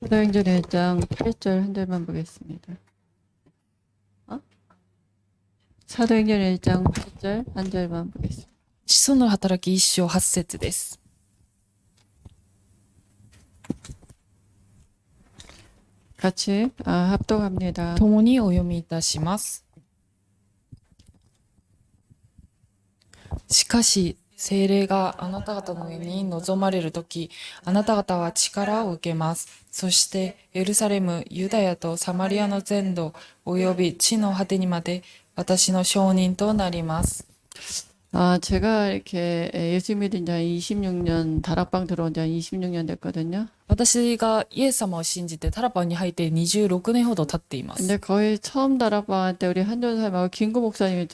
사도행전 1장 8절 한 절만 보겠습니다. 사도행전 1장 8절 한 절만 보겠습니다. 使徒の働き1章8節です。 같이 합독합니다. 共にお読みいたします。しかし、聖霊があなた方の上に臨まれるとき、あなた方は力を受けます。そして、エルサレム、ユダヤとサマリアの全土、および地の果てにまで、私の証人となります。 제가 이렇게 예수 믿은 지 한 26년, 다락방 들어온 지 한 26년 됐거든요. 私がイエス様を信じてタラパンに入って26年ほど経っています。 근데 거의 처음 다락방 할 때 우리 한전사님하고 김구 목사님이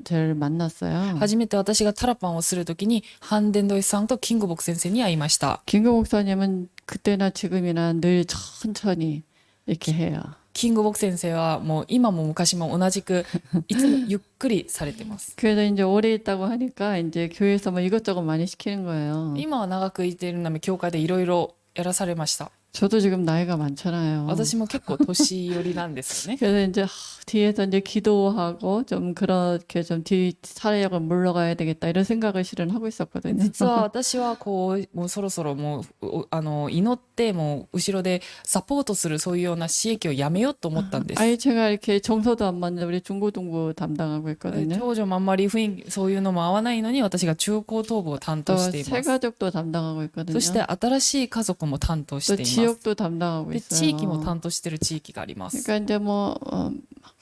제일 만났어요. 初めて私がタラパンをするときにハンデンドイさんとキングボク先生に会いました。 김구 목사님은 그때나 지금이나 늘 천천히 이렇게 해요. キングボク先生はもう今も昔も同じくいつもゆっくりされてます。 그래서 이제 오래 있다고 하니까 이제 교회에서 뭐 이것저것 많이 시키는 거예요. 今は長くいているため教会でいろいろやらされました。 저도 지금 나이가 많잖아요. 私も結構年寄りなんですよね。 그래서 이제 뒤에서 이제 기도하고 좀 그렇게 좀 뒤 사역을 물러가야 되겠다 이런 생각을 실은 하고 있었거든요. 実は私はこうもうそろそろもう祈ってもう後ろでサポートするそういうような私益をやめようと思ったんです。 아니 제가 이렇게 정서도 안 맞는 우리 중고등부 담당하고 있거든요. 長女もあんまり雰囲気そういうのも合わないのに私が中高等部を担当 또 しています。 새가족도 담당하고 있거든요. そして新しい家族も担当し 또 ています。 지역도 담당하고 で 있어요. 地域も担当している地域があります。 그러니까 이제 뭐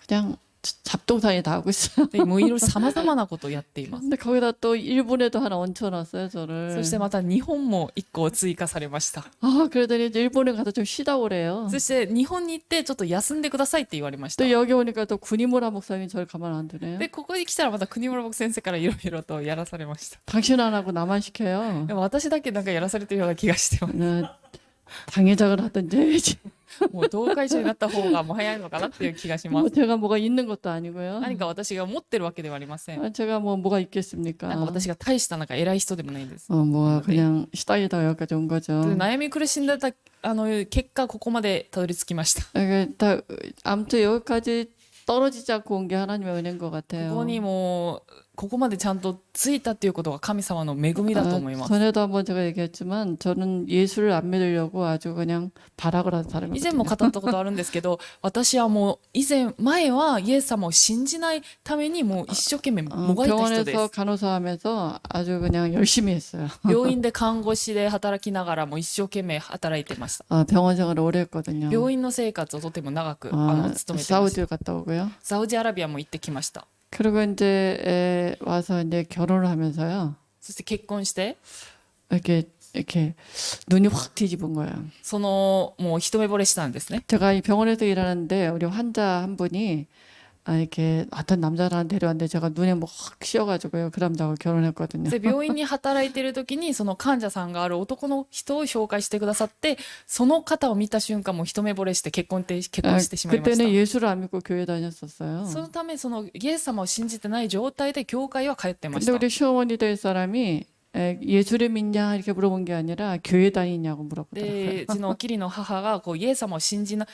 그냥 잡동사니 다 하고 있어요. でもういろいろさまざまなことをやっています。 근데 거기다 또 일본에도 하나 얹혀놨어요, そ 저를. してまた日本も1個追加されました。 그러더니 이제 일본에 가서 좀 쉬다 오래요. そして日本に行ってちょっと休んでくださいって言われました。 또 여기 오니까 또 군이모라 목사님이 저를 가만 안 두네요. でここに来たらまた国村牧先生からいろいろとやらされました。 당신 안 하고 나만 시켜요. でも私だけなんかやらされてるような気がしてます。 당회장을 하든지 해야지. もう同会長になった方がもう早いのかなっていう気がしま 뭐 す。 제가 뭐가 있는 것도 아니고요. 何か私が持ってるわけではありません。 제가 뭐가 있겠습니까? なんか私が大したなんか偉い人でもないんです。 뭐 그냥 시다리다 여기까지 온 거죠. で悩み苦しんでた結果ここまでたどり着きました。 아무튼 여기까지 떨어지지 않고 온 게 하나님의 은혜인 것 こ 같아요. こにもここまでちゃんとついたっていうことが神様の恵みだと思います。 전에도 한번 제가 얘기했지만 저는 예수를 안 믿으려고 아주 그냥 발악을 한 以前も 사람이거든요. 語ったことあるんですけど、私はもう前はイエス様を信じないためにもう一生懸命もがいた人で 병원에서 す。 간호사하면서 아주 그냥 열심히 했어요. 病院で看護師で働きながらも一生懸命働いてました。 병원 생활을 오래 했거든요. 病院の生活をとても長く勤めてました。 사우디를 갔다 오고요. サウジアラビアも行ってきました。 그리고 이제 와서 이제 결혼을 하면서요. そして結婚して 이렇게 눈이 확 뒤집은 거예요. もう一目惚れしたんですね。 제가 이 병원에서 일하는데 우리 환자 한 분이 이렇게 어떤 남자를 하나 데려왔는데 제가 눈에 뭐 확 씌어가지고요. 그 남자하고 결혼했거든요. で病院に働いている時にその患者さんがある男の人を紹介してくださって、その方を見た瞬間もう一目惚れして結婚してしまいました。 그때는 예수를 안 믿고 교회 다녔었어요. そのためそのイエス様を信じてない状態で教会は通ってまし 근데 た。 우리 시어머니 될 사람이 예수를 믿냐 이렇게 물어본 게 아니라 교회 다니냐고 물어보더라고요. でうちのキリの母がこうイエス様を信じま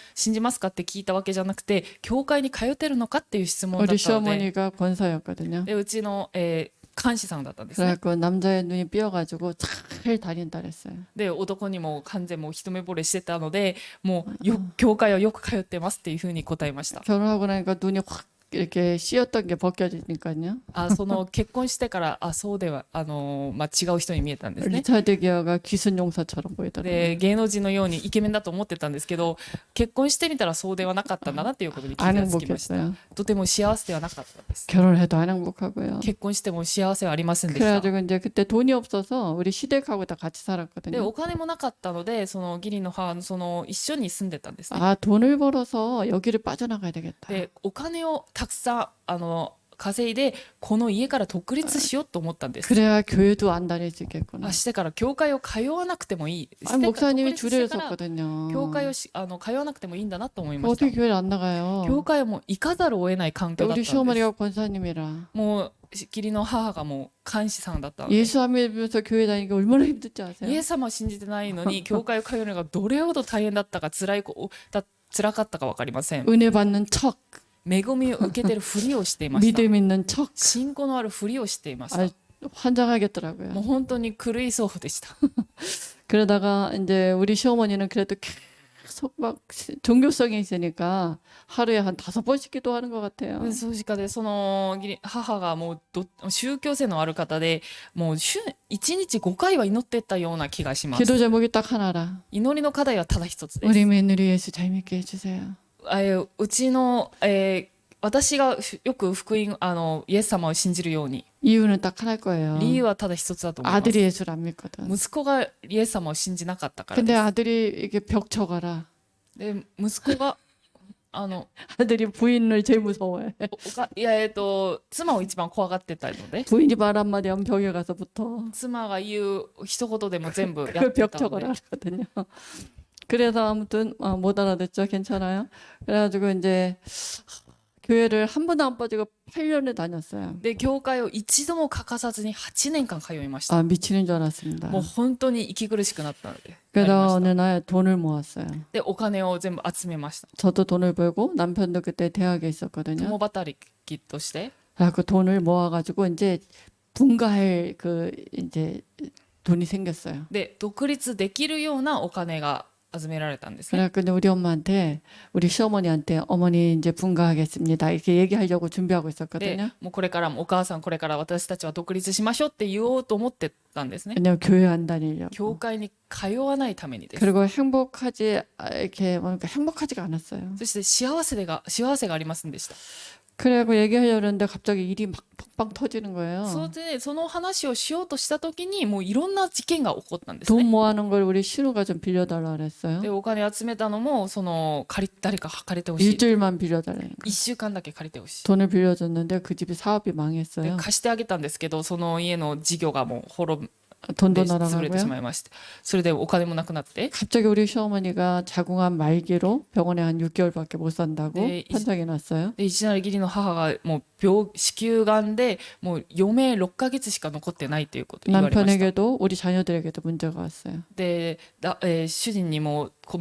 すかって聞いたわけじゃなくて、教会に通ってるのかっていう質問だ 우리 ったので、 시어머니가 권사였거든요. でうちの、監視さんだったんですね。 그래갖고 남자의 눈이 삐어가지고 잘 다닌다 그랬어요. で男にも完全もう一目惚れしてたので、もう教会はよく通ってますっていうふうに答えました。 결혼하고 나니까 눈이 확 이렇게 씌었던 게 벗겨지니까요. その結婚してからそうでは違う人に見えたんですね。 리차드 기어가 귀순 용사처럼 보이더라고요. で芸能人のようにイケメンだと思ってたんですけど、結婚してみたらそうではなかったんだなっていうことに気が 안 つきました。 행복했어요. とても幸せではなかったです。 결혼해도 안 행복하고요. 結婚しても幸せはありませんでした。 그래가지고 이제 그때 돈이 없어서 우리 시댁하고 다 같이 で 살았거든요. お金もなかったので、その義理の母一緒に住んでたんですね。 돈을 벌어서 여기를 빠져나가야 되겠다. でお金をたくさん稼いでこの家から独立しようと思ったんです。 그래야 교회도 안 다닐 수 있겠구나. してから教会を通わなくてもいい。 목사님이 独立 주례를 してから 섰거든요. 教会を通わなくてもいいんだなと思いました。 어떻게 교회를 안 나가요? 教会はもう行かざるを得ない環境だった 우리 んです。 시어머니가 권사님이라. もう義理の母がもう看守さんだったので、 예수 안 믿으면서 교회 다니기 얼마나 힘든지 イ 아세요? エス様を信じてないのに教会を通うのがどれほど大変だったか、辛かったか分かりません。 은혜 받는 척, 恵みを受けてるふりをしていました。 믿음 있는 척. 信仰のあるふりをしていまし 아, た。 환장하겠더라고요. もう本当に狂いそうでした。 그러다가 이제 우리 시어머니는 그래도 계속 막 종교성이 있으니까 하루에 한 5번씩 기도하는 것 같아요. でそうしかで、その母がもう宗教性のある方で、もう1日5回は祈ってったような気がします。 기도 제목이 딱 하나라. 祈りの課題はただ一つです。 우리 며느리 예수 잘 믿게 해주세요. うちの、私がよく福音イエス様を信じるように、 이유는 딱 하나일 거예요. 理由はただ一つだと思います。 아들이 예수를 안 믿거든. 息子がイエス様を信じなかったから 근데 です。 아들이 이게 벽 쳐가라. で息子が아들이 부인을 제일 무서워해. 妻を一番怖がってたので、 부인이 말 한마디 하면 벽에 가서 붙어. 妻が言う一言でも全部やっ 그 て 벽 たの 쳐가라 で、 하거든요. 그래서 아무튼 못 알아듣죠. 괜찮아요. 그래가지고 이제 교회를 한 번도 안 빠지고 8년을 다녔어요. で教会を一度も欠かさずに8年間通いました。 아 미치는 줄 알았습니다. もう本当に息苦しくなったので、なり 그래서 まし 어느 날 돈을 모았어요. た。でお金を全部集めました。 저도 돈을 벌고 남편도 그때 대학에 共 있었거든요. 働きとして、 그 돈을 모아가지고 이제 분가할 그 이제 돈이 생겼어요. で独立できるようなお金が集められたんですね。 그래갖고 이제 우리 엄마한테 우리 시어머니한테 어머니 이제 분가하겠습니다 이렇게 얘기하려고 준비하고 で 있었거든요. もうこれからもお母さんこれから私たちは独立しましょうって言おうと思ってたんですね。 왜냐면 교회 안 다니려고. 教会に通わないためにです。 그리고 행복하지 이렇게 뭔가 행복하지가 않았어요. そして幸せがありませんでした。 그래갖고 얘기하려는데 갑자기 일이 막 팡팡 터지는 거예요. それでね、その話をしようとした時にもういろんな事件が起こったんです 돈 ね。 모아놓은 걸 우리 신우가 좀 빌려달라 그랬어요. でお金集めたのも誰か借りてほしい。 일주일만 빌려달라는 거. 1週間だけ借りてほしい。 돈을 빌려줬는데 그 집이 사업이 で 망했어요. 貸してあげたんですけど、その家の事業がもう滅ん 돈도 で潰れてし 날아가고요. まいまして、それでお金もなくなって、 갑자기 우리 시어머니가 자궁암 말기로 병원에 한 6개월밖에 못 산다고 네, 판정이 났어요. でいきなり義理の母がもう子宮がんでもう余命6ヶ月しか残ってないということを言われました。 남편에게도 우리 자녀들에게도 문제가 왔어요. で主人にも子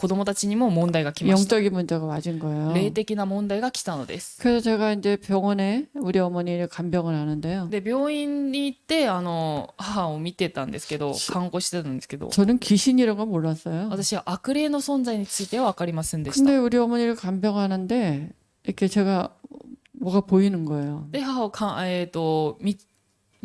供たちにも問題が来ました。 영적인 문제가 맞은 거예요. 霊的な問題が来たのです。 그래서 제가 이제 병원에 우리 어머니를 간병을 하는데요. で病院に行って母を見てたんですけど、看護してたんですけど、 저는 귀신이라는 건 몰랐어요. 私は悪霊の存在については分かりませんでした。 근데 우리 어머니를 간병하는데 이렇게 제가 뭐가 보이는 거예요. で母を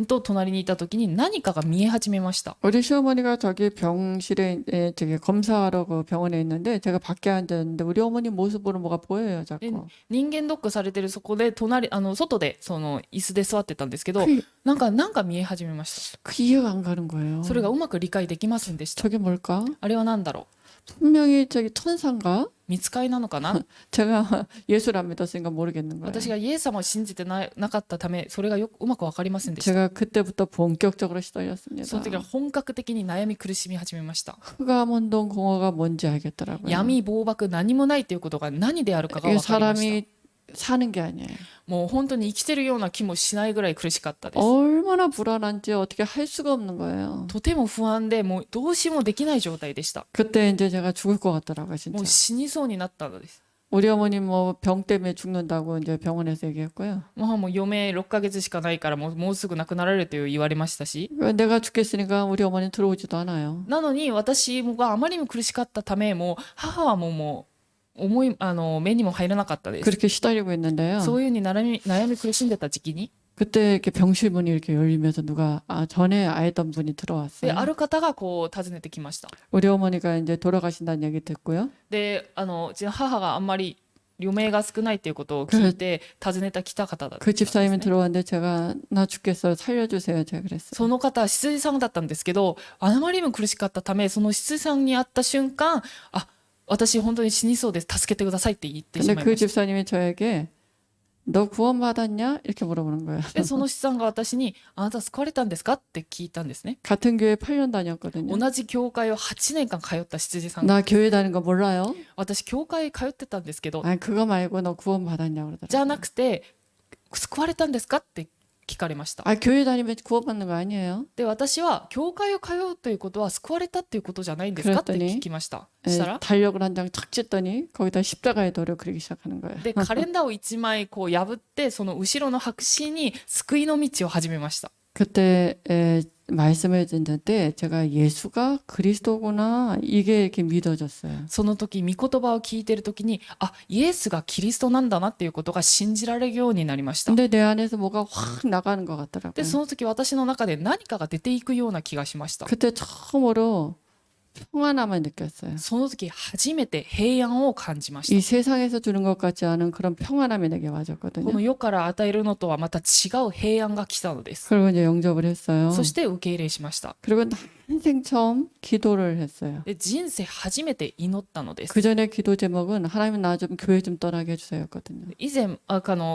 と隣にいた時に何かが見え始めました。 우리 시어머니가 저기 병실에 저기 검사하러 그 병원에 있는데 제가 밖에 앉았는데 우리 어머니 모습으로 뭐가 보여요, で 자꾸. 人間ドックされてるそこで外でその椅子で座ってたんですけど、 그, なんか見え始めました。 그 이해가 안 가는 거예요. それがうまく理解できませんでした。 저게 뭘까? あれは何だろ 분명히 저기 천사인가? う、見つかりなのかな。 제가 예수를 안 믿었으니까 모르겠는 거예요. 私がイエス様を信じてなかったため、それがうまく分かりませんでした。 제가 그때부터 본격적으로 시달렸습니다. その時は本格的に悩み苦しみ始めました。 흑암운동 공허가 뭔지 알겠더라고요. 闇暴漠何もないということが何であるかが 이게 分かりました。 사람이 사는 게 아니에요. もう本当に生きてるような気もしないぐらい苦しかったです。 얼마나 불안한지 어떻게 할 수가 없는 거예요. とても不安でもうどうしようもできない状態でした。 그때 이제 제가 죽을 것 같더라고요, も 진짜. う死にそうになったのです。 우리 어머니 뭐 병 때문에 죽는다고 이제 병원에서 얘기했고요. もう余命6ヶ月しかないからもうすぐ亡くなられると言われましたし、 내가 죽겠으니까 우리 어머니 들어오지도 않아요. なのに私があまりにも苦しかったため、もう母はもう目にも入らなかったです。 그렇게 시달리고 있는데요. そういうふうに悩み苦しんでた時期に、 그때 이렇게 병실 문이 이렇게 열리면서 누가 전에 알던 분이 で 들어왔어요. ある方がこう訪ねてきました。 우리 어머니가 이제 돌아가신다는 얘기 듣고요. でうちの母があんまり余命が少ないっていうことを聞いて来た方だったんで 그 す 집사님이 ね。 들어왔는데 제가 나 죽겠어요. 살려주세요. 제가 그랬어요. その方は執事さんだったんですけど、あまりにも苦しかったため、その執事さんに会った瞬間、私本当に死にそうです、助けてくださいって言ってし 근데 まい 그 ました。 집사님이 저에게 너 구원받았냐? 이렇게 물어보는 거예요. でその執事さんが私にあなた救われたんですかって聞いたんですね。 같은 교회 8년 다녔거든요. 同じ教会を8年間通った執事さん、 나 교회 다니는 거 몰라요? 私教会通ってたんですけど、 아니 그거 말고 너 구원받았냐 じゃな 그러더라고요. くて救われたんですかって聞かれました。 아, 교회 다니면 구원받는 거 아니에요? で、私は教会を通うということは救われたっていうことじゃないんですかって 그랬더니 聞きました。した 예, ら 달력을 한 장 착 찢더니 거기다 십자가의 도를 그리기 시작하는 거예요. で、カレンダーを一枚こう破って、その後ろの白紙に救いの道を始めました。 그때 말씀을 듣는데 제가 예수가 그리스도구나 이게 이렇게 믿어졌어요. その時、御言葉を聞いている時に、あ、イエスがキリストなんだなっていうことが信じられるようになりました。 근데 내 안에서 뭐가 확 나가는 것 で、 같더라고요. その時私の中で何かが出ていくような気がしました。 그때 처음으로 평안함을 느꼈어요. その時初めて平安を感じまし 이 た。 세상에서 주는 것 같지 않은 그런 평안함이 내게 この 와줬거든요. 世から与えるのとはまた違う平安が来たのです。 그리고 이제 영접을 했어요. そして受け入れしました。 그리고 난생 처음 기도를 했어요. で、人生初めて祈ったのです。 그 전에 기도 제목은 하나님 나 좀 교회 좀 떠나게 해주세요였거든요. 以前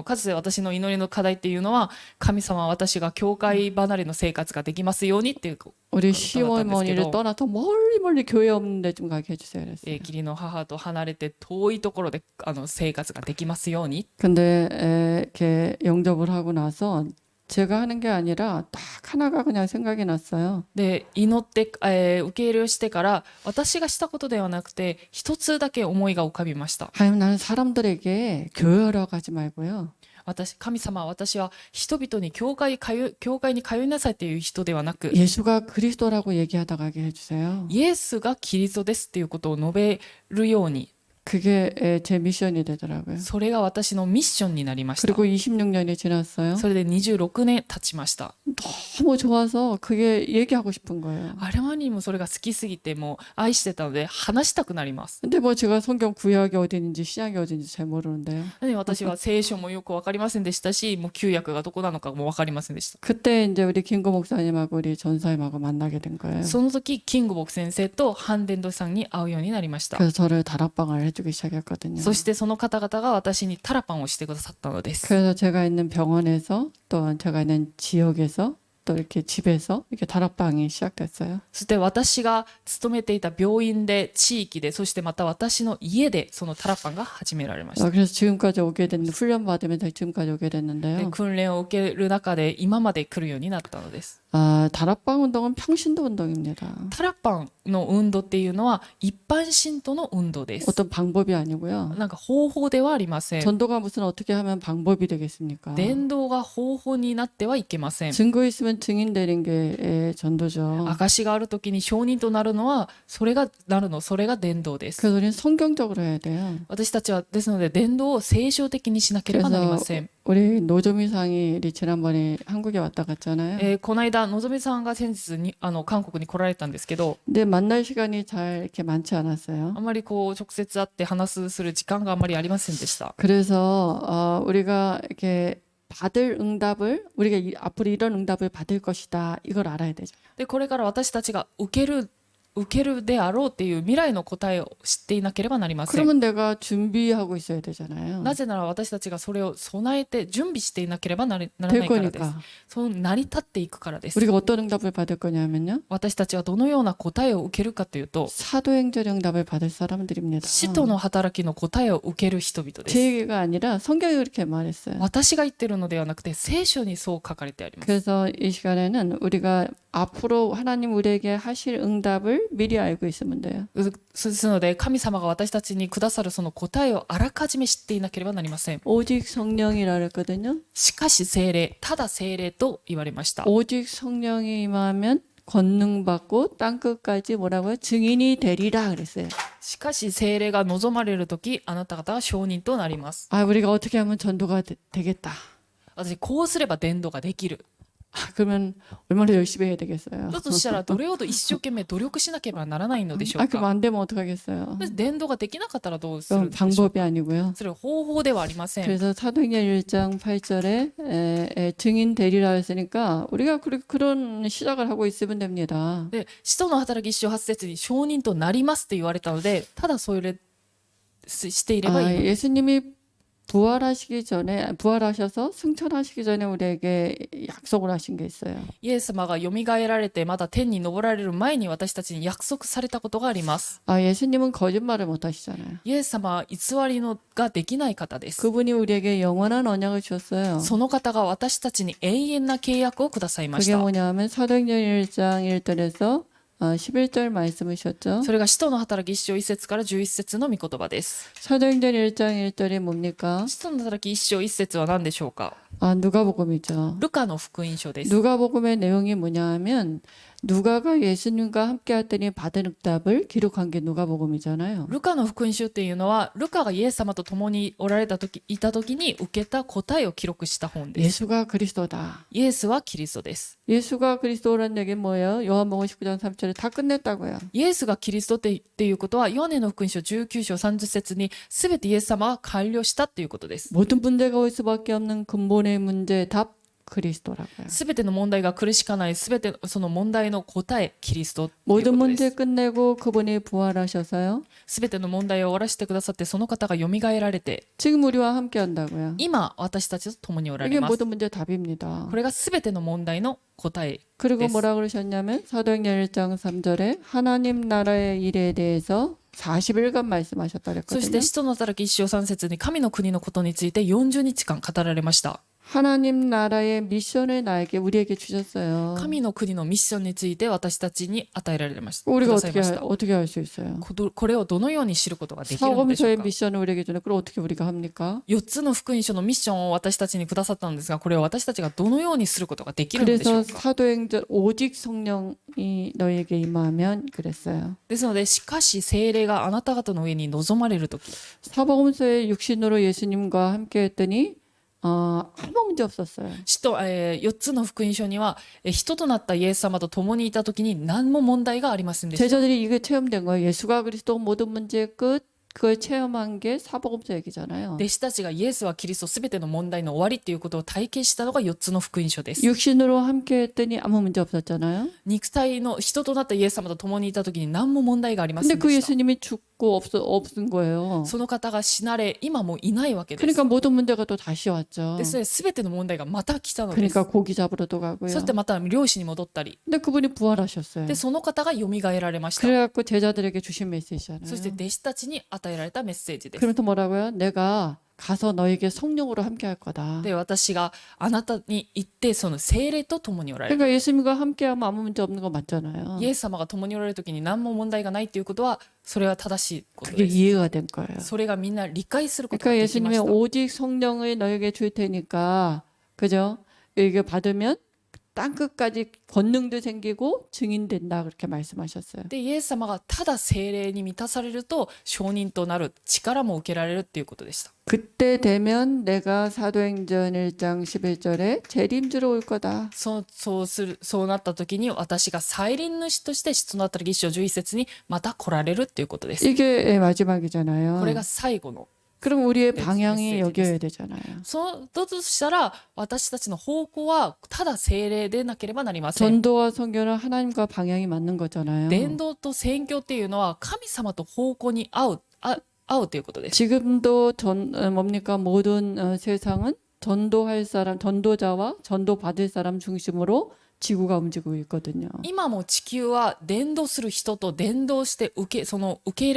かつて私の祈りの課題っていうのは、神様は私が教会離れの生活ができますようにっていう 우리 떠났다는 시어머니를 데스게도. 떠나서 멀리 교회 없는 데 좀 가게 해주세요. 그랬어요. 義理の母と離れて遠いところで生活ができますように。 근데 이렇게 영접을 하고 나서 제가 하는 게 아니라 딱 하나가 그냥 생각이 났어요. で、祈って、受け入れをしてから私がしたことではなくて一つだけ思いが浮かびました。 하나님 나는 사람들에게 교회하라고 하지 말고요. 神様は私は人々に教会に通いなさいっていう人ではなく、 예수가 그리스도라고 얘기하다 가게 해주세요. イエスがキリストですっていうことを述べるように、 그게 제 미션이 되더라고요. それが私のミッションになりました。 그리고 26년이 지났어요. それで26年経ちました。 너무 좋아서 그게 얘기하고 싶은 거예요. あれまにもそれが好きすぎてもう愛してたので話したくなります。 근데 뭐 제가 성경 구약이 어디 있는지 신약이 어디 있는지 잘 모르는데요. で私は聖書もよく分かりませんでしたし、もう旧約がどこなのかも分かりませんでした。 그때 이제 우리 김구 목사님하고 우리 전사님하고 만나게 된 거예요. その時、キングボク先生とハンデンドさんに会うようになりました。 그래서 저를 다락방을 해주기 시작했거든요. そしてその方々が私にタラパンをしてくださったのです。 그래서 제가 있는 병원에서 또 제가 있는 지역에서 또 이렇게 집에서 이렇게 다락방이 시작됐어요. そして私が勤めていた病院で、地域で、そしてまた私の家でそのタラパンが始められました。 그래서 지금까지 오게 됐는데 훈련 받으면서 지금까지 오게 で 됐는데요. 訓練を受ける中で今まで来るようになったのです。 다락방 운동은 평신도 운동입니다. タラパンの運動っていうのは一般信徒の運動です。 어떤 방법이 아니고요. なんか方法ではありません。 전도가 무슨 어떻게 하면 방법이 되겠습니까? 伝道が方法になってはいけません。 증거 있으면 증인 되는 게 전도죠. 証があるときに証人となるのはそれが伝道です。 그래서 우리는 성경적으로 해야 돼요. 私たちはですので伝道を聖書的にしなければなりません。 우리 노조미 상이 우리 지난번에 한국에 왔다 갔잖아요. この間のぞみさんが先日に韓国に来られたんですけど、 근데 만날 시간이 잘 이렇게 많지 않았어요. あまりこう直接会って話する時間があまりありませんでした。 그래서 우리가 이렇게 받을 응답을 우리가 앞으로 이런 응답을 받을 것이다. 이걸 알아야 되죠. でこれから私たちが受けるであろうっていう未来の答えを知っていなければなりません。 그러면 내가 준비하고 있어야 되잖아요. なぜなら私たちがそれを備えて準備していなければならな 될 いからです。 거니까. そう成り立っていくからです。 우리가 어떤 응답을 받을 거냐면요. 私たちはどのような答えを受けるかというと、 사도행전 응답을 받을 사람들입니다. 使徒の働きの答えを受ける人々で 제 す。 얘기가 아니라 성경이 그렇게 말했어요. 私が言ってるのではなくて聖書にそう書かれてあります。 그래서 이 시간에는 우리가 앞으로 하나님 우리에게 하실 응답을 미리 알고 있으면 돼요. ですので神様が私たちにくださるその答えをあらかじめ知っていなければなりません。 오직 성령이라 그랬거든요. しかし聖霊、ただ聖霊と言われました。 오직 성령이 임하면 권능 받고 땅 끝까지 뭐라고요? 증인이 되리라 그랬어요. しかし聖霊が望まれるとき、あなた方は証人となります。 우리가 어떻게 하면 전도가 되겠다. 私、こうすれば伝道ができる。 그러면 얼마나 열심히 해야 되겠어요. だとしたら、どれほど一生懸命努力しなければならないのでしょう 그럼 か。 안 되면 어떡하겠어요. で伝道ができなかったらどうする 그럼 でしょう。 방법이 아니고요. それは方法ではありません。 그래서 사도행전 1장 8절에 증인 되리라 했으니까 우리가 그런 시작을 하고 있으면 됩니다. で、使徒の働き1章8節に証人となりますと言われたので、ただそれしていればいいのです。 예수님이 부활하시기 전에 부활하셔서 승천하시기 전에 우리에게 약속을 하신 게 있어요. イエス様が蘇られてまだ天に昇られる前に私たちに約束されたことがあります。 아, 예수님은 거짓말을 못 하시잖아요. イエス様は偽りのができない方です。 그분이 우리에게 영원한 언약을 주셨어요. その方が私たちに永遠な契約をくださいまし 그게 た。 뭐냐면 사도행전 1장 1절에서 11절 말씀이셨죠. それが使徒の働き1章1節から11節の御言葉です。 사도행전 1장 1절이 뭡니까? 使徒の働き1章1節は何でしょうか。 아, 누가복음이죠. ルカの福音書です。 누가복음의 내용이 뭐냐 하면 누가가 예수님과 함께 했더니 받은 응답을 기록한 게 누가복음이잖아요. ルカの福音書っていうのは、ルカがイエス様と共におられた時、いた時に受けた答えを記録した本です。 예수가 그리스도다. イエスはキリストです。 예수가 그리스도라는 얘기는 뭐예요? 요한복음 19장 3절에 다 끝냈다고요. イエスがキリストっていうことは、ヨハネの福音書19章30節に、すべてイエス様が完了したっていうことです。 모든 문제가 올 수밖에 없는 근본의 문제 답 그리스도라고요. すべての問題が苦しかない、すべてその問題の答え、キリストっていう 모든 ことで 문제 す。 끝내고 그분이 부활하셔서요. すべての問題を終わらせてくださって、その方が蘇られて、 지금 우리와 함께 한다고요. 今、私たちと共におら 이게 れます。 모든 문제 답입니다. これがすべての問題の答え。 그리고 됐어. 뭐라 그러셨냐면 사도행전 1장 3절에 하나님 나라의 일에 대해서 40일간 말씀하셨다 そし 그랬거든요. て使徒の働き1章3節に神の国のことについて40日間語られました。 하나님 나라의 미션을 나에게 우리에게 주셨어요. 神の国のミッションについて私たちに与えられました。く 우리가 ださいました。 어떻게 할 수 있어요? これをどのように知ることができるのでしょう 사복음서의 か。 미션을 우리에게 주는 그걸 어떻게 우리가 합니까? 4つの福音書のミッションを私たちにくださったのですが、これを私たちがどのようにすることができるのでしょ 그래서 うか。 사도행전 오직 성령이 너에게 임하면 그랬어요. ですので、しかし聖霊があなた方の上に望まれるとき、 사복음서의 육신으로 예수님과 함께 했더니 아무 문제 없었어요. 4つの福音書には、人となったイエス様と共にいたときに何も問題がありませんでした。 제자들이 이게 체험된 거예요. 예수가 그리스도 모든 문제의 끝. 그걸 체험한 게 사복음서 얘기잖아요. 弟子たちがイエスはキリストすべての問題の終わりっていうことを体験したのが4つの福音書です。 육신으로 함께 했더니 아무 문제 없었잖아요. 肉体の人となったイエス様と共にいた時に何も問題がありませ 근데 ん 그 でした。 예수님이 죽고 없은 거예요. その方が死なれ、今もういないわけです。 그러니까 모든 문제가 또 다시 왔죠. で、それすべての問題がまた来たのです。 그러니까 고기 잡으러 또 가고요. そしてまた漁師に戻ったり、 근데 그분이 부활하셨어요. で、その方が蘇られました。 그래갖고 제자들에게 주신 메시지잖아요. そして弟子たちに与えられたメッセージです。 그러면서 뭐라고요? 내가 가서 너에게 성령으로 함께 할 거다. で、私があなたに行ってその聖霊と共におられる。 그러니까 예수님과 함께하면 아무 문제 없는 거 맞잖아요. イエス様が共におられる時に何も問題がないっていうことは、それは正しいこと 그게 です。 이해가 된 거예요. それがみんな理解することが 그러니까 できま 예수님이 した。 오직 성령을 너에게 줄 테니까, 그죠? 이거 받으면 땅 끝까지 권능도 생기고 증인된다 그렇게 말씀하셨어요. で、イエス様がただ聖霊に満たされると証人となる力も受けられるっていうことでした。 그때 되면 내가 사도행전 1장 11절에 재림주로 올 거다. そうなった時に私が再臨主として使徒の働き1章11節にまた来られるっていうことです。 이게 마지막이잖아요. これが最後の。 그럼 우리의 네, 방향이 메시지 여겨야 되잖아요. そうだとしたら私たちの方向はただ聖霊でなければなりません。 전도와 선교는 하나님과 방향이 맞는 거잖아요. 伝道と宣教っていうのは神様と方向に合うということです。 지금도 뭡니까? 모든 세상은 전도할 사람, 전도자와 전도받을 사람 중심으로 지구가 움직이고 있거든요. 今も地球は伝道する人と伝道して受け入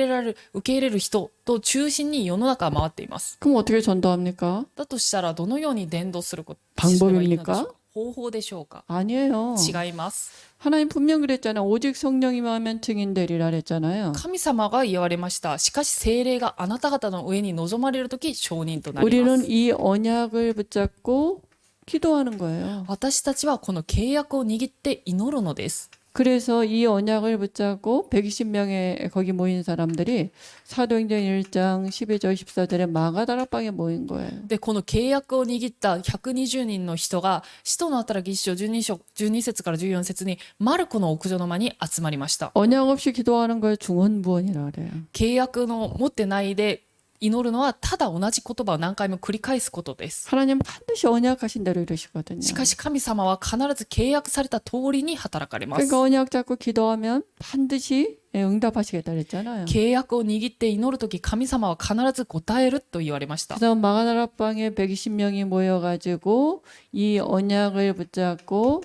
れる人と中心に世の中は回っています。 그럼 어떻게 전도합니까? だとしたらどのように伝道することすればいいのでしょうか。方法でしょうか。 아니에요. 違います。 하나님 분명 그랬잖아요. 오직 성령이만 하면 증인되리라 그랬잖아요. 神様が言われました。しかし聖霊があなた方の上に望まれるとき証人となりま 우리는 す。 이 언약을 붙잡고 기도하는 거예요. 私たちはこの契約を握って祈るのです。 그래서 이 언약을 붙잡고 120명의 거기 모인 사람들이 사도행전 1장 12절 14절에 마가다락방에 모인 거예요. で、この契約を握った120人の人が、使徒の働き1章12節から14節に、マルコの屋上の間に集まりました。 언약 없이 기도하는 걸 중언부언이라 그래요. 契約の持ってないで祈るのはただ同じ言葉を何回も繰り返すことです。 하나님 반드시 언약하신 대로 이루시거든요. しかし神様は必ず契約された通りに働かれます。 그러니까 언약 잡고 기도하면 반드시 응답하시겠다 그랬잖아요. 契約を握って祈るとき神様は必ず答えると言われました。 그래서 마가다락방에 120명이 모여가지고 이 언약을 붙잡고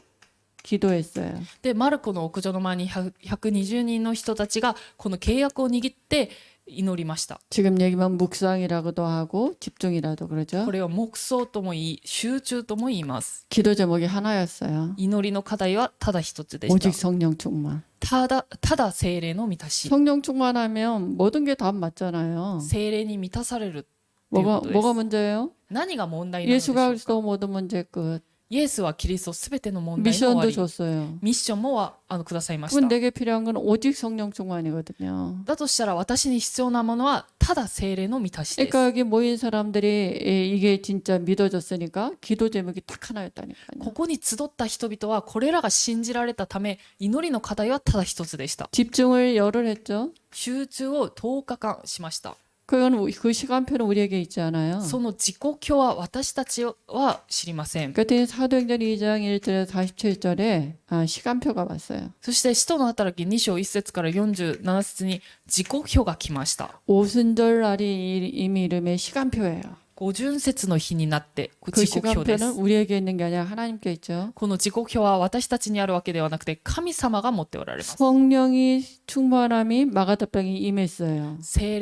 기도했어요. でマルコの屋上の前に120人の人たちがこの契約を握って祈りました。 지금 얘기만 묵상이라고도 하고 집중이라도 그러죠. これを黙想とも言い集中とも言います。 기도 제목이 하나였어요. 祈りの課題はただ一つでした。 오직 성령 충만. ただ聖霊の満たし、 성령 충만하면 모든 게 다 맞잖아요. 聖霊に満たされるというこ 뭐가 とです。 뭐가 문제예요? 何が問題なのでしょ 예수가 うか。 그리스도 모든 문제 끝. イエスはキリストすべての問題の終わ 미션도 り。 줬어요. ミッションもくださいまし 그건 た。 내게 필요한 건 오직 성령 충만이거든요. だとしたら私に必要なものはただ聖霊の満たしです。 그러니까 여기 모인 사람들이 이게 진짜 믿어졌으니까 기도 제목이 딱 하나였다니까요. ここに集った人々はこれらが信じられたため祈りの課題はただ一つでした。 집중을 열을 했죠. 集中を10日間しました。 그건 그 시간표는 우리에게 있지 않아요. その時刻表は私たちは知りません。 그때 사도행전 2장 1절에서 47절에 시간표가 왔어요. そして使徒の働き2章1節から47節に時刻表が来ました。 오순절 날이 이미 이름의 시간표예요. 五巡節の日になって時 그 刻表です。 시간표는 우리에게 있는 게 아니라 하나님께 있죠. この時刻表は私たちにあるわけではなくて神様が持っておられます。 성령이 충만함이 마가다락방에 임했어요. 聖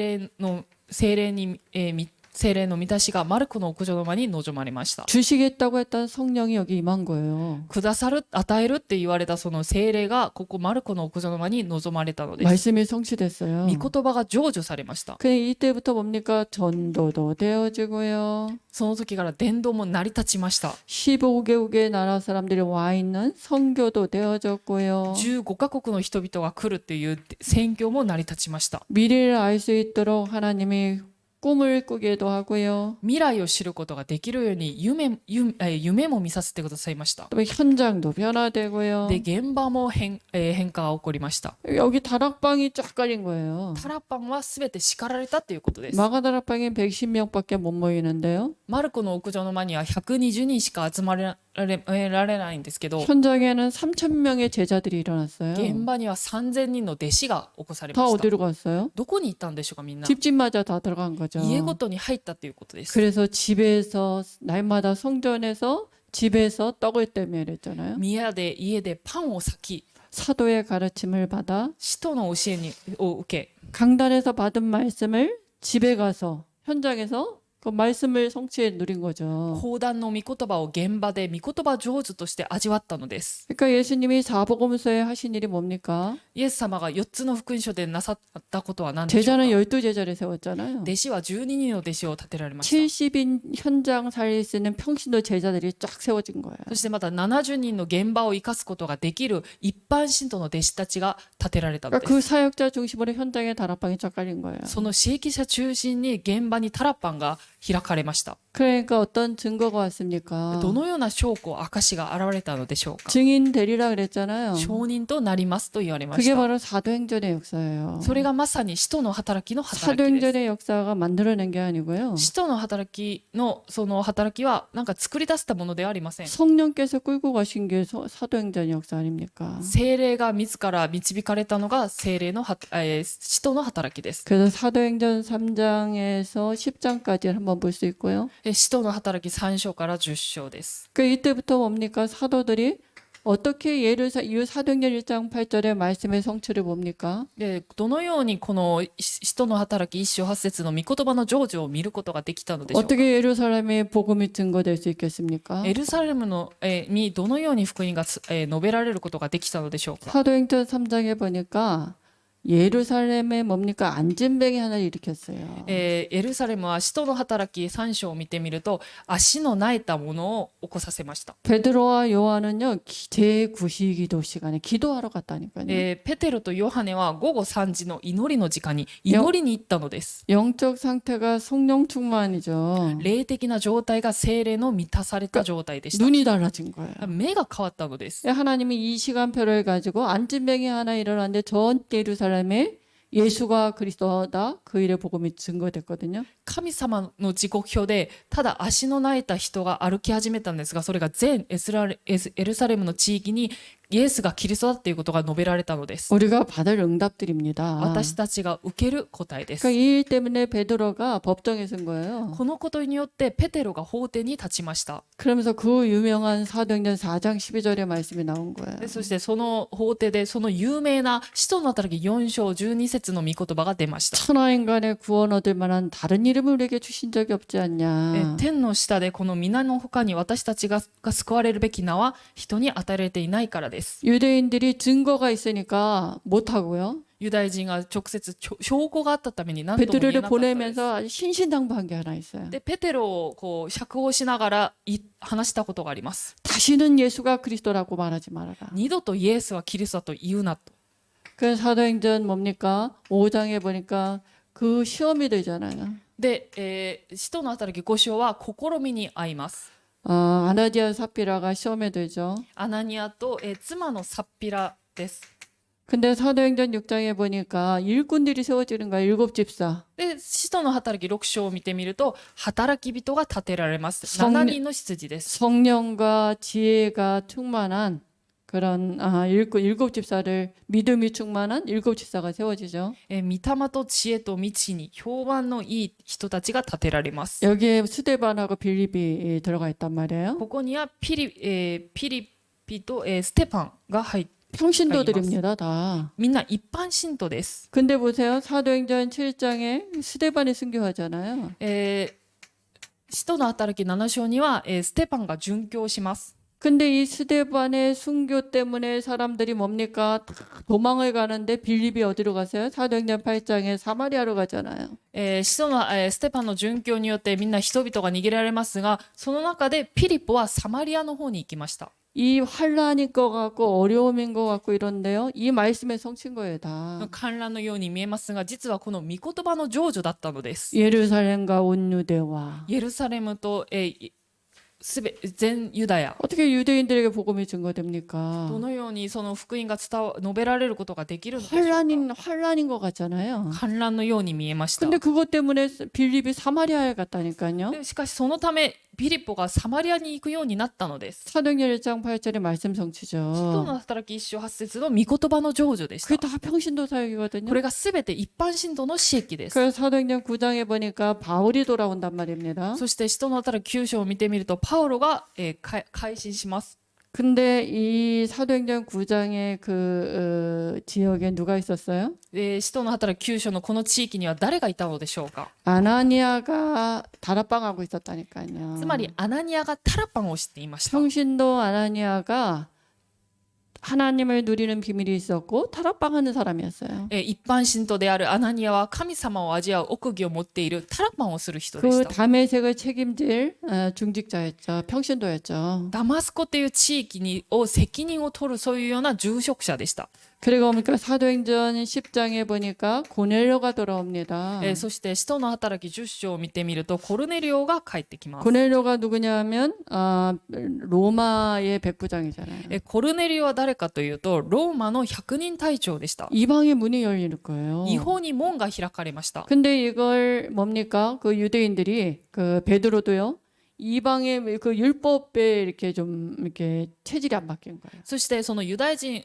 霊の満たしがマルコの屋上の間に望まれました。 주시겠다고 했던 성령이 여기 임한 거예요. くださる、与えるって言われたその聖霊がここマルコの屋上の間に望まれたのです。 말씀이 성취됐어요. 御言葉が成就されました。 그 이때부터 뭡니까? 전도도 되어지고요. その時から伝道も成り立ちました。 15개국의 나라 사람들이 와 있는 선교도 되어졌고요. 15カ国の人々が来るっていう宣教も成り立ちました。 미래를 알 수 있도록 하나님이 꿈을 꾸게도 하고요. 未来を知ることができるように夢も見させてくださいました。 또 현장도 변화되고요. で、現場も変化が起こりました。 여기 다락방이 쫙 깔린 거예요. タラパンはすべて叱られたということです。 마가다락방에 110명밖에 못 모이는데요. マルコの屋上の間には120人しか集まられないんですけど、 현장에는 3,000명의 제자들이 일어났어요. 現場には3000人の弟子が起こされ 다 ました。 어디로 갔어요? どこに行ったんでしょうか、みんな。 집집마다 다 들어간 거죠. 家ごとに入ったということです。 그래서 집에서 날마다 성전에서 집에서 떡을 떼며 이랬잖아요. 宮で家でパンを裂き、 사도의 가르침을 받아 使徒の教えを受け、 강단에서 받은 말씀을 집에 가서 현장에서 그 말씀을 성취해 누린 거죠. 講談の御言葉を現場で御言葉成就として味わったのです。 그러니까 예수님이 사복음서에 하신 일이 뭡니까? イエス様が4つの福音書でなさったことは何でしょう 제자는 か。 12제자를 세웠잖아요. 弟子は12人の弟子を立てられました。 70인 현장 살릴 수 있는 평신도 제자들이 쫙 세워진 거예요. そしてまた70人の現場を生かすことができる一般信徒の弟子たちが立てられたの 그러니까 で 그 す。 사역자 중심으로 현장에 다락방이 쫙 깔린 거예요. その刺激者中心に現場にタラッパンが開かれました。 그러니까 어떤 증거가 왔습니까? どのような証拠、証が現れたのでしょうか。 증인 되리라 그랬잖아요. 証人となりますと言われまし 그게 た。 바로 사도행전의 역사예요. それがまさに使徒の働きの働きです。 사도행전의 역사가 만들어낸 게 아니고요. 使徒の働きのその働きはなんか作り出したものではありません。 성령께서 끌고 가신 게 사도행전의 역사 아닙니까? 聖霊が自ら導かれたのが聖霊の使徒の働きです。 그래서 사도행전 3장에서 10장까지 한번 볼 수 있고요. 使徒の働き3章から10章です。 그 이때부터 뭡니까? 사도들이 어떻게 예를 이 사도행전 1장 8절의 말씀의 성취를 봅니까? で、どのようにこの使徒の働き1章8節の御言葉の成就を見ることができたのでしょうか。 어떻게 예루살렘의 복음이 증거될 수 있겠습니까? エルサレムのにどのように福音が述べられることができたのでしょうか。 사도행전 3장에 보니까 예루살렘에 뭡니까? 안진뱅이 하나를 일으켰어요. エルサレムは使徒の働き3章を見てみると足の苗えたものを起こさせました。 베드로와 요한은요 제9시기도 시간에 기도하러 갔다니까요. ペテロとヨハネは午後3時の祈りの時間に祈りに行ったのです。 영적 상태가 성령 충만이죠. 霊的な状態が聖霊の満たされた状態でした。 눈이 달라진 거예요. 目が変わったのです。 하나님이 이 시간표를 가지고 안진뱅이 하나 일어났는데 전 예루살렘에 예수가 그리스도다 그 일의 복음이 증거됐거든요. 神様の時刻表でただ足の泣いた人が歩き始めたんですが、それが全エルサレムの地域にイエスがキリストだっていうことが述べられたのです。 우리가 받을 응답들입니다. 私たちが受ける答えです。 그러니까 이 일 때문에 베드로가 법정에 선 거예요. このことによってペテロが法廷に立ちました。 그러면서 그 유명한 사도행전 4장 12절의 말씀이 나온 거예요. でそしてその法廷でその有名な使徒の働き4章12節の御言葉が出ました。 천하인간의 구원 얻을 만한 다른 이름을 우리에게 주신 적이 없지 않냐. 天の下でこの皆の他に私たちが救われるべき名は人に与えられていないからです。 유대인들이 증거가 있으니까 못하고요. ユダヤ人が直接証拠があったために何とも言え 베드로를 なかったです。 보내면서 아주 신신당부한 게 하나 있어요. でペテロをこう釈放しながら話したことがあります。 다시는 예수가 그리스도라고 말하지 말아라. 二度とイエスはキリストだと言うなと。 그 사도행전 뭡니까? 5장에 보니까 그 시험이 되잖아요. で、使徒の働き5章は試みに遭います。 아나디아 삽비라가 시험에 되죠. アナニアと、妻のサッピラです。 근데 사도행전 6장에 보니까 일꾼들이 세워지는 거야. 7집사. で、使徒の働き6章を見てみると、働き人が立てられます。성령 7人の執事です。 성령과 지혜가 충만한 그런 일곱 집사를 믿음이 충만한 7집사가 세워지죠. 御霊と知恵と道に評判のいい人たちが立てられます。 여기에 스데반하고 빌립이 들어가 있단 말이에요. ここにはピリピと、ステパンが入って 평신도들입니다, 다. みんな一般信徒です。 근데 보세요. 사도행전 7장에 스데반이 순교하잖아요. 使徒の働き7章には、ステパンが殉教します。 근데 이 스데반의 순교 때문에 사람들이 뭡니까? 다 도망을 가는데 빌립이 어디로 가세요? 사도행전 8장에 사마리아로 가잖아요. 使徒の、ステパンの殉教によってみんな人々が逃げられますが、その中でピリポはサマリアの方に行きました。 이 환란인 것 같고 어려움인 것 같고 이런데요. 이 말씀의 성취인 거예요, 다. 観覧のように見えますが、実はこの御言葉の成就だったのです。 예루살렘과 온 유대와 エルサレムと、全ユダヤ。 어떻게 유대인들에게 복음이 증거됩니까? どのようにその福音が述べられることができるのでしょうか。 환란인 것 같잖아요. 観覧のように見えました。 근데 그것 때문에 빌립이 사마리아에 갔다니까요. でしかしそのためピリポがサマリアに行くようになったのです。 사도행전 1장 8절의 말씀 使徒 성취죠. の働き1章8節の御言葉の成就でし 그게 た。 다 평신도 사역이거든요. これがすべて一般信徒の私益です。 그래서 사도행전 9장에 보니까 바울이 돌아온단 말입니다. そして使徒の働き9章を見てみるとパウロが、改心します。 근데 이 사도행전 9장의 그 지역에 누가 있었어요? 使徒の働き9章のこの地域には誰がいたのでしょうか。 아나니아가 다락방하고 있었다니까요. つまりアナニアがタラパンを知っていました。 평신도 아나니아가 하나님을 누리는 비밀이 있었고 타락방하는 사람이었어요. 一般信徒であるアナニアは神様を味わう奥義を持っているタラパンをする人でし 그 た。 다메섹을 책임질 중직자였죠. 평신도였죠. ダマスコという地域に責任を取るそういうような住職者でした。 그리고 보니까 사도행전 10장에 보니까 고넬료가 돌아옵니다. そして使徒の働き10章を見てみるとコルネリオが帰ってきます。 고넬료가 누구냐면 로마의 백부장이잖아요. コルネリオは誰かというとローマの百人隊長でした。 이방의 문이 열리는 거예요. 違法に門が開かれました。 근데 이걸 뭡니까? 그 유대인들이 그 베드로도요. 이방의 그 율법에 이렇게 좀 이렇게 체질이 안 바뀐 거예요. そしてそのユダヤ人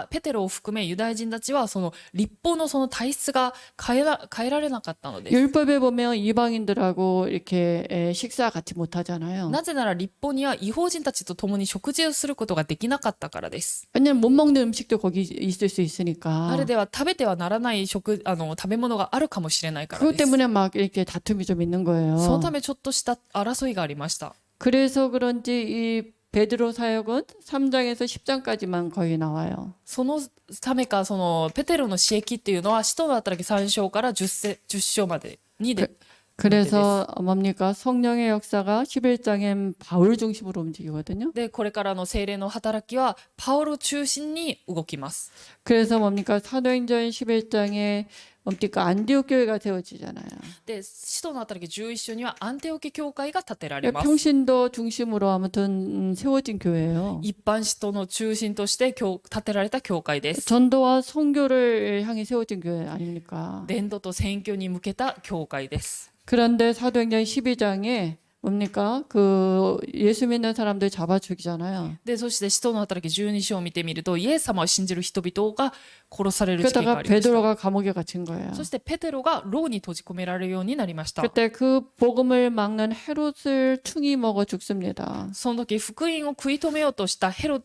ペテロを含めユダヤ人たちはその立法のその体質が変えられなかったのです。 율법에 보면 이방인들하고 이렇게 식사 같이 못 하잖아요. なぜなら立法には違法人たちと共に食事をすることができなかったからです。 왜냐면 못 먹는 음식도 거기 있을 수 있으니까. あれでは食べてはならない食べ物があるかもしれないから 그것 です。 때문에 막 이렇게 다툼이 좀 있는 거예요. そのためちょっとした争いがありました。 그래서 그런지 이 베드로 사역은 3장에서 10장까지만 거의 나와요. そのためかそのペテロの私益っていうのは使徒の働き3章から 10章までにで 그래서 뭡니까? 성령의 역사가 11장엔 바울 중심으로 움직이거든요. でこれからの聖霊の働きはパウロ中心に動きます。 그래서 뭡니까? 사도행전 11장에 뭡니까 안디옥 교회가 세워지잖아요. で、使徒の働き11章にはアンテオケ教会が建てられ 그러니까 ます。 평신도 중심으로 아무튼 세워진 교회예요. 一般使徒の中心として建てられた教会です。 전도와 선교를 향해 세워진 교회 아닙니까? 伝道と宣教に向けた教会です。 그런데 사도행전 12장에 뭡니까? 그 예수 믿는 사람들 잡아 죽이잖아요. で、そして使徒の働き12章を見てみると、イエス様を信じる人々が殺される事件が 그러다가 ありました。 베드로가 감옥에 갇힌 거예요. そしてペテロが牢に閉じ込められるようになりました。 그때 그 복음을 막는 헤롯을 충이 먹어 죽습니다. その時、福音を食い止めようとしたヘロ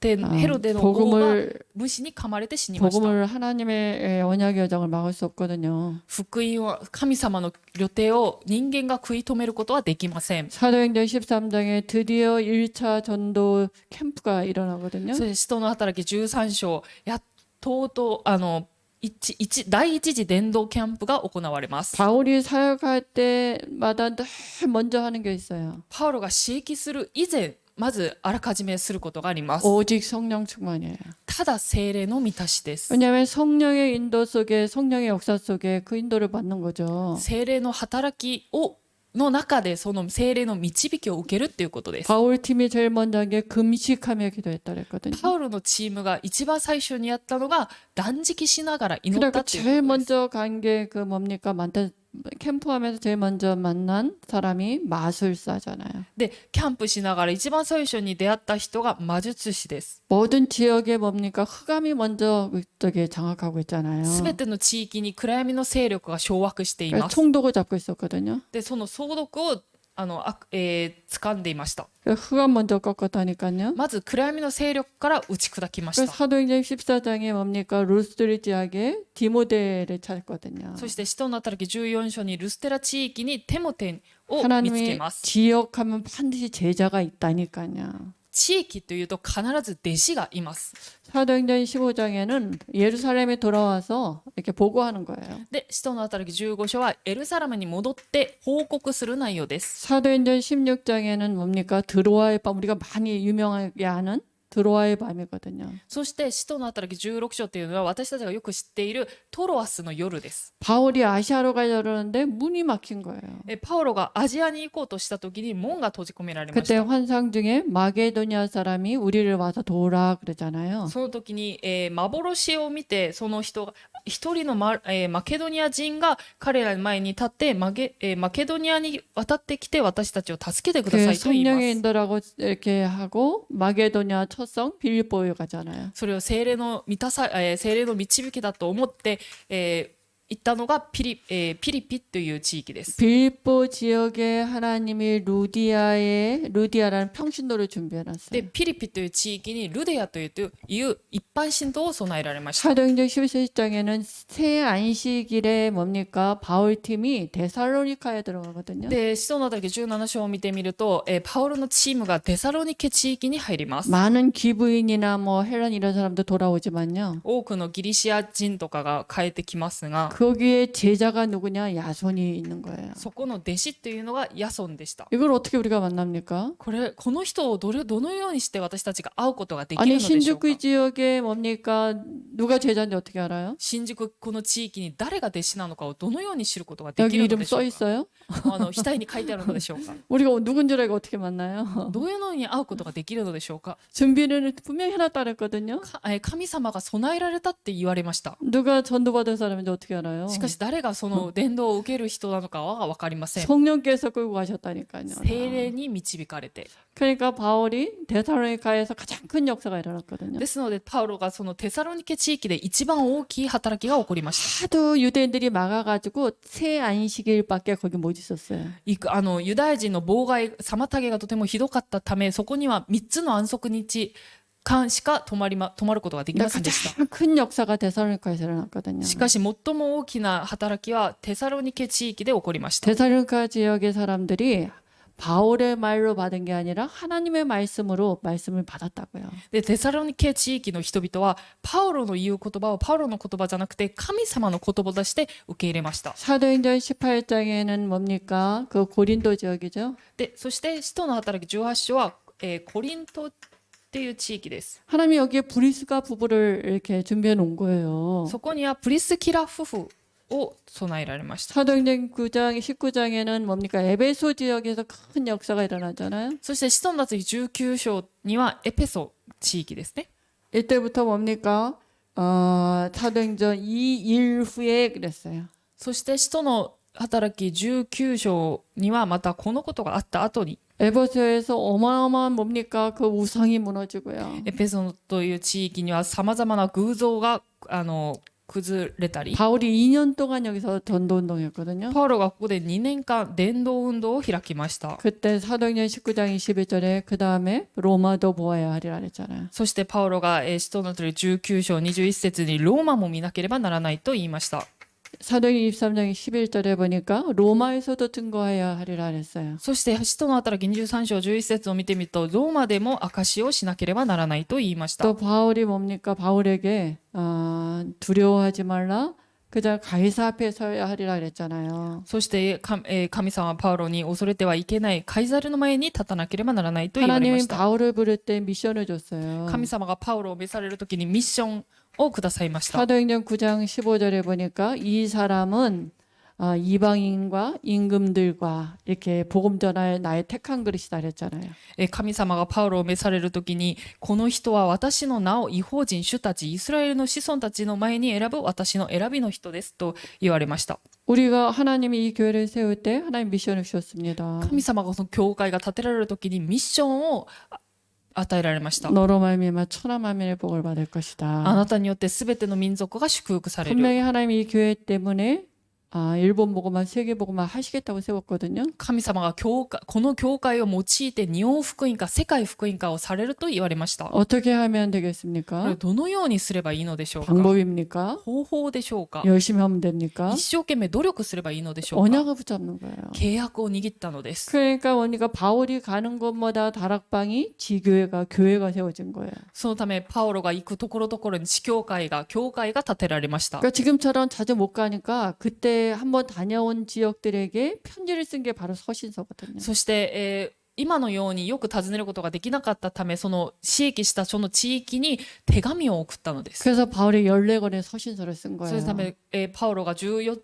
デの王が 복음을 虫に噛まれて死にました。 복음을 하나님의 언약의 여정을 막을 수 없거든요. 福音は神様の予定を人間が食い止めることはできません。 사도행전 13장에 드디어 1차 전도 캠프가 일어나거든요. それで使徒の働き13章、やっとうと第一次伝道キャンプが行われます。 바울이 사역할 때마다 늘 먼저 하는 게 있어요. パウロが刺激する以前、まずあらかじめすることがあります。 오직 성령 충만이에요. ただ聖霊の満たしです。 왜냐하면 성령의 인도 속에 성령의 역사 속에 그 인도를 받는 거죠. 聖霊の働きの中でその聖霊の導きを受けるっていうことです。 바울 팀이 제일 먼저 한 게 금식하며 기도했다 그랬거든요. パウロのチームが一番最初にやったのが断食しながら祈った 그러니까 っていう 제일 ことです。 먼저 간 게 그 뭡니까 캠프하면서 제일 먼저 만난 사람이 마술사잖아요. で、キャンプしながら一番最初に出会った人が魔術師です。 모든 지역에 뭡니까 흑암이 먼저 저기 장악하고 있잖아요. すべての地域に暗闇の勢力が掌握してい 그러니까 ます。 총독을 잡고 있었거든요. で、その総督を掴んでいました。 흑암 먼저 꺾었다니까요. まず暗闇の勢力から打ち砕きまし 그래서 た。 사도행전 14장에 뭡니까 루스드리 지역에 디모데를 찾았거든요. そして使徒の働き14章にルステラ地域にテモテを見つけ 하나님이 ます。 지역하면 반드시 제자가 있다니까요. 地域というと必ず弟子がいます。 사도행전 15장에는 예루살렘에 돌아와서 이렇게 보고하는 거예요. で、使徒の働き15章はエルサレムに戻って報告する内容です。 사도행전 16장에는 뭡니까 드로아의 밤 우리가 많이 유명하게 아는 드로아의 밤이거든요. そして使徒の働き16章というのは私たちがよく知っているトロアスの夜です。 바울이 아시아로 가려는데 문이 막힌 거예요. パウロがアジアに行こうとした時に門が閉じ込められまし 그때 た。 환상 중에 마게도니아 사람이 우리를 와서 도우라 그러잖아요. その時に、幻を見てその人が一人のマケドニア人が彼らの前に立ってマケドニアに渡ってきて私たちを助けてくださ 그 いと言いま 성령의 す。 인도라고 이렇게 하고 마게도니아 첫성 빌립보에 가잖아요. それを聖霊の導きだと思って、行ったのがピリピという地域です。 빌립보 지역에 하나님이 루디아라는 평신도를 준비해놨어요. で、ピリピという地域にルデアという一般信徒を備えられました。 사도행전 14장에는 새 안식일에 뭡니까 바울 팀이 데살로니카에 들어가거든요. で、使徒の働き17章を見てみると、パウロのチームがテサロニケ地域に入ります。 많은 기브인이나 뭐 헬란 이런 사람도 돌아오지만요. 多くのギリシア人とかが変えてきますが、 거기에 제자가 누구냐 야손이 있는 거예요. そこの弟子というのがヤソンでした。 이걸 어떻게 우리가 만납니까? この人をどのようにして私たちが会うことができる 아니 のでしょうか。 신주쿠 지역에 뭡니까 누가 제자인지 어떻게 알아요? 新宿この地域に誰が弟子なのかをどのように知ることができ 여기 るの 이름 でしょ 써 うか。 있어요? 額に書いてあるのでしょうか。 우리가 누군지 알고 어떻게 만나요? どういうのに会うことができるのでしょうか。 준비를 분명히 해놨다 그랬거든요. 神様が備えられたって言われました。 누가 전도받은 사람인지 어떻게 알아요? しかし誰がその伝道を受ける人なのかは分かりません。 성령께서 끌고 가셨다니까요. 聖霊に導かれて。 그러니까 바울이 데살로니카에서 가장 큰 역사가 일어났거든요. ですのでパウロがそのテサロニケ地域で一番大きい働きが起こりました。 하도 유대인들이 막아가지고 새 안식일밖에 거기 못 있었어요. ユダヤ人の妨げがとてもひどかったため、そこには3つの安息日間しか泊まることができませんでした。 가장 큰 역사가 데살로니카에서 일어났거든요. しかし最も大きな働きはテサロニケ地域で起こりました。 데살로니카 지역의 사람들이 바울의 말로 받은 게 아니라 하나님의 말씀으로 말씀을 받았다고요. で、テサロニケ地域の人々はパウロの言う言葉をパウロの言葉じゃなくて神様の言葉として受け入れました。 사도행전 18장에는 뭡니까? 그 고린도 지역이죠. で、そして使徒の働き18章は、コリントっていう地域です。 하나님이 여기에 브리스가 부부를 이렇게 준비해 놓은 거예요. そこにはプリスキラ夫婦を備えられました。 사도행전 9장 19장에는 뭡니까? 에베소 지역에서 큰 역사가 일어나잖아요. そして使徒の達19章にはエペソ地域ですね。 이때부터 뭡니까? 사도행전 2일 후에 그랬어요. そして使徒の働き19章にはまたこのことがあった後に 에베소에서 어마어마한 뭡니까? 그 우상이 무너지고요. エペソという地域にはさまざまな偶像が崩れたり 바울이 2년 동안 여기서 전도운동했거든요. パウロがここで2年間伝道運動を開きました。 그때 사도행전 19장 21절에 그 다음에 로마도 보아야 하리라 그랬잖아요. そしてパウロが使徒の働き19章21節にローマも見なければならないと言いました。 사도행전 23장 11절에 보니까 로마에서도 증거해야 하리라 그랬어요. そして使徒の働き23章11節を見てみるとローマでも証しをしなければならないと言いました。 또 바울이 뭡니까? 바울에게 두려워하지 말라. 그저 가이사 앞에 서야 하리라 그랬잖아요. そして神様はパウロに恐れてはいけないカイザルの前に立たなければならないと言われま 하나님이 した。 바울을 부를 때 미션을 줬어요. 神様がパウロを召されるときにミッションをくださいました。 사도행전 9장 15절에 보니까 이 사람은 이방인과 임금들과 이렇게 복음 전할 나의 택한 그릇이다 그랬잖아요. 神様がパウロを召されるときにこの人は私の名を異邦人主たちイスラエルの子孫たちの前に選ぶ私の選びの人ですと言われました。 우리가 하나님이 이 교회를 세울 때 하나님 미션을 주셨습니다. 神様がその教会が建てられるときにミッションを与えられました。 너로 말미암아 천하 만민의 복을 받을 것이다. あなたによってすべての民族が祝福される。 분명히 하나님이 이 교회 때문에 일본 복음만 세계 복음만 하시겠다고 세웠거든요. 神様がこの教会を用いて日本福音化世界福音化をされると言われました。 어떻게 하면 これ 되겠습니까? どのようにすればいいのでしょうか。 방법입니까? 方法でしょうか。 열심히 하면 됩니까? 一生懸命努力すればいいのでしょうか。 언약을 붙잡는 거예요. 契約を握ったのです。 그러니까 뭡니까? 바울이 가는 곳마다 다락방이 지교회가 교회가 세워진 거예요. そのためパウロが行くところどころに地教会が教会が建てられました。 그러니까 지금처럼 자주 못 가니까 그때 한번 다녀온 지역들에게 편지를 쓴 게 바로 서신서거든요. そして、今のようによく訪ねることができなかったためその刺激したその地域に手紙を送ったのです。 그래서 바울이 14권의 서신서를 쓴 その 거예요. ため、パウロが14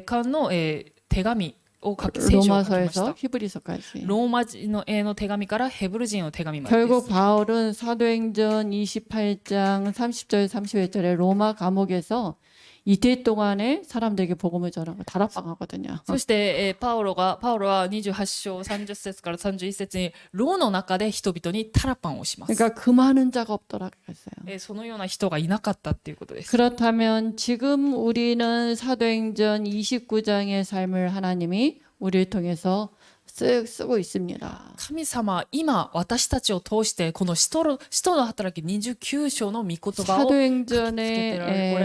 巻の、手紙を書き聖書を書きました。 로마서에서 히브리서까지. ローマ人の手紙からヘブル人の手紙までで 결국 す。 바울은 사도행전 28장 30절 31절에 로마 감옥에서 이틀 동안에 사람들에게 복음을 전하고 다락방하거든요. そして、パウロは28章30節から31節に牢の中で人々にタラパンをします。 그러니까 그 많은 자가 없더라 그랬어요. そのような人がいなかったっていうことです。 그렇다면 지금 우리는 사도행전 29장의 삶을 하나님이 우리를 통해서 쓰고 있습니다. 神様、今私たちを通してこの使徒の働き29章の御言葉を 사도행전의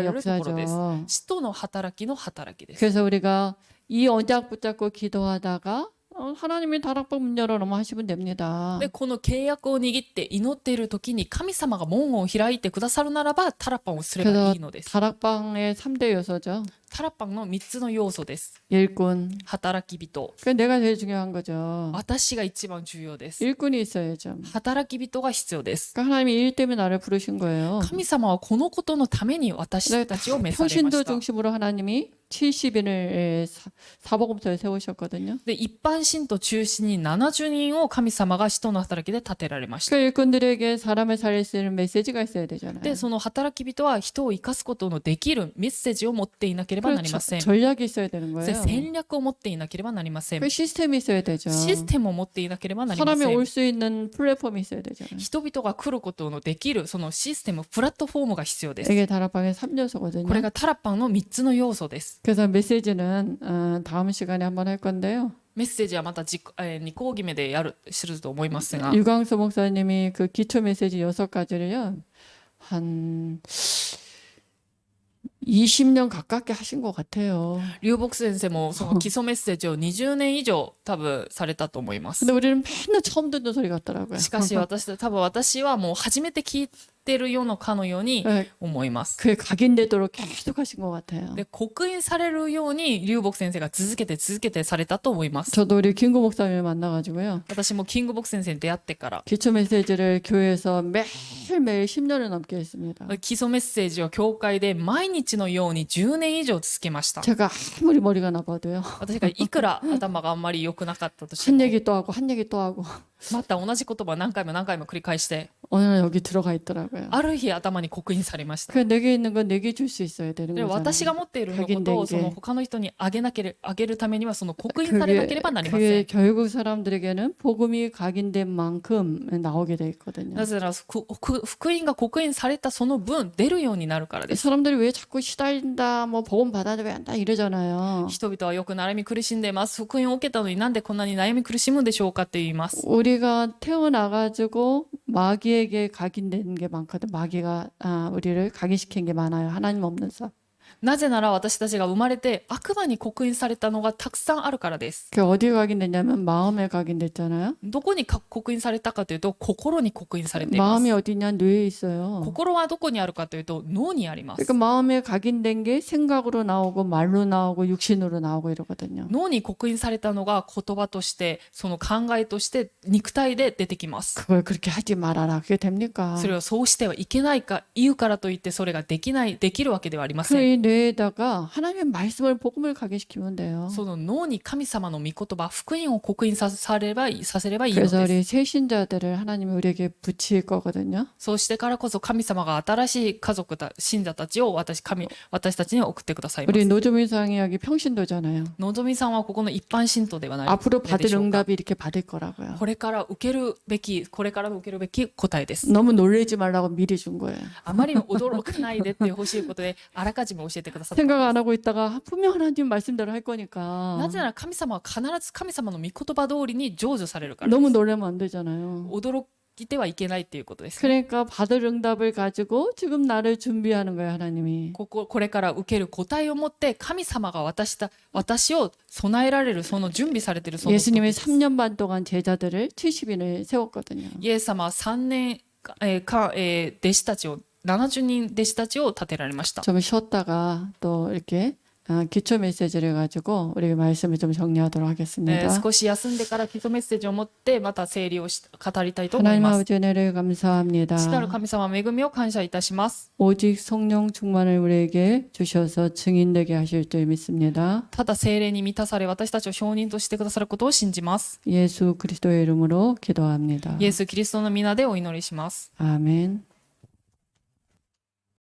역사죠. 使徒の働きの働きです。 그래서 우리가 이 언약 붙잡고 기도하다가 하나님이 다락방 문 열어놓으면 하시면 됩니다. でこの契約を握って祈っている時に神様が門を開いてくださるならばタラパンをすればいいのです。 다락방의 3대 요소죠. タラパンの3つの要素です。 일꾼. 働き人。 그 내가 제일 중요한 거죠. 私が一番重要です。 일꾼이 있어야죠. 働き人が必要です。 그러니까 하나님이 일 때문에 나를 부르신 거예요. 神様はこのことのために私たちを召されま 평신도 した。 중심으로 하나님이 70인을 사복음서에 세우셨거든요. で一般信徒中心に70人を神様が使徒の働きで立てられました。 그 일꾼들에게 사람을 살릴 수 있는 메시지가 있어야 되잖아요. でその働き人は人を生かすことのできるメッセージを持っていなければなりません。 전략이 있어야 되는 そして 거예요. 戦略を持っていなければなりません。 그 시스템이 있어야 되죠. システムを持っていなければなりま 사람이 せん。 올 수 있는 플랫폼이 있어야 되잖아요. 人々が来ることのできるそのシステム、プラットフォームが必要です。 이게 다락방의 3요소거든요. これがタラパンの3つの要素です。 그래서 메시지는 다음 시간에 한번 할 건데요. メッセージはまた2講義目ですると思いますが、 유광수 목사님이 그 기초 메시지 6가지를요. 한 20년 가깝게 하신 것 같아요. 龍木先生もその基礎メッセージを20年以上多分されたと思います。 근데 우리는 맨날 처음 듣는 소리 같더라고요. しかし多分私はもう初めて聞っているのかのように 예, 思います。 그게 각인되도록 계속 하신 것 같아요. で、刻印されるように龍牧先生が続けてされたと思います。 저도 우리 김구 목사님을 만나가지고요. 私もキング牧先生に出会ってから 기초 메시지를 교회에서 매일매일 10년을 넘게 했습니다. 基礎メッセージを教会で毎日のように10年以上続けました。 제가 아무리 머리가 나빠도요. 私がいくら頭があんまり良くなかったとして 한 も 얘기 또 하고 한 얘기 또 하고 また同じ言葉を何回も繰り返して 어느 날 여기 들어가 있더라고요. ある日頭に刻印されました。 그 내게 있는 건 내게 줄 수 있어야 되는 で、私 거잖아요. が持っていることをその他の人にあげるためにはその刻印されなければなりませ 그게 ん。 결국 사람들에게는 복음이 각인된 만큼 나오게 돼 있거든요. なぜなら福音が刻印されたその分出るようになるからです。 사람들이 왜 자꾸 시달린다, 뭐 복음 받아야 한다 이러잖아요. 人々はよく悩み苦しんでます。福音を受けたのになんでこんなに悩み苦しむんでしょうかって言います。 우리가 태어나가지고 마귀에게 각인된 게 많거든. 마귀가 우리를 각인시킨 게 많아요. 하나님 없는 사. なぜなら私たちが生まれて悪魔に刻印されたのがたくさんあるからです。 그 어디에 각인됐냐면 마음에 각인됐잖아요. どこに刻印されたかというと心に刻印されています。 마음이 어디냐? 뇌에 있어요. 心はどこにあるかというと脳にあります。 그러니까 마음에 각인된 게 생각으로 나오고 말로 나오고 육신으로 나오고 이러거든요. 脳に刻印されたのが言葉としてその考えとして肉体で出てきます。 그걸 그렇게 하지 말아라. 그게 됩니까? それをそうしてはいけないか言うからといってそれができるわけではありません。 그 뇌에다가 하나님의 말씀을 복음을 각인시키면 돼요. その脳に神様の御言葉福音を刻印させればいいの 그래서 です。 우리 새신자들을 하나님이 우리에게 붙일 거거든요. そうしてからこそ神様が新しい信者たちを私たちに送ってくださいま 우리 す。 노조민상이 여기 평신도잖아요. のぞみさんはここの一般信徒ではない 앞으로 で 받을 しょうか。 응답이 이렇게 받을 거라고요. これから受けるべき答えです。 너무 놀라지 말라고 미리 준 거예요. あまりに驚かないでってほしいことであらかじめ教えてくださった。 생각 안 하고 있다가 분명 하나님 말씀대로 할 거니까 なぜなら神様は必ず神様の御言葉通りに成就されるからで 너무 す。 놀라면 안 되잖아요. 驚いてはいけないっていうことです。 그러니까 받을 응답을 가지고 지금 나를 준비하는 거예요, 하나님이. これから受ける答えを持って神様が私を備えられるその準備されているその時 예수님이 です 3년 반 동안 제자들을 70인을 세웠거든요. イエス様は3年間、弟子たちを70人弟子たちを立てられました。 좀 쉬었다가 또 이렇게 기초 메시지를 가지고 우리 말씀을 좀 정리하도록 하겠습니다. 少し休んでから基礎メッセージを持ってまた整理を語りたいと思い 하나님 ます。 아버지 은혜를 감사합니다. 父なる神様恵みを感謝いたします。 오직 성령 충만을 우리에게 주셔서 증인되게 하실 줄 믿습니다. ただ聖霊に満たされ私たちを証人としてくださることを信じます。 예수 그리스도의 이름으로 기도합니다. イエス・キリストの皆でお祈りします。 아멘.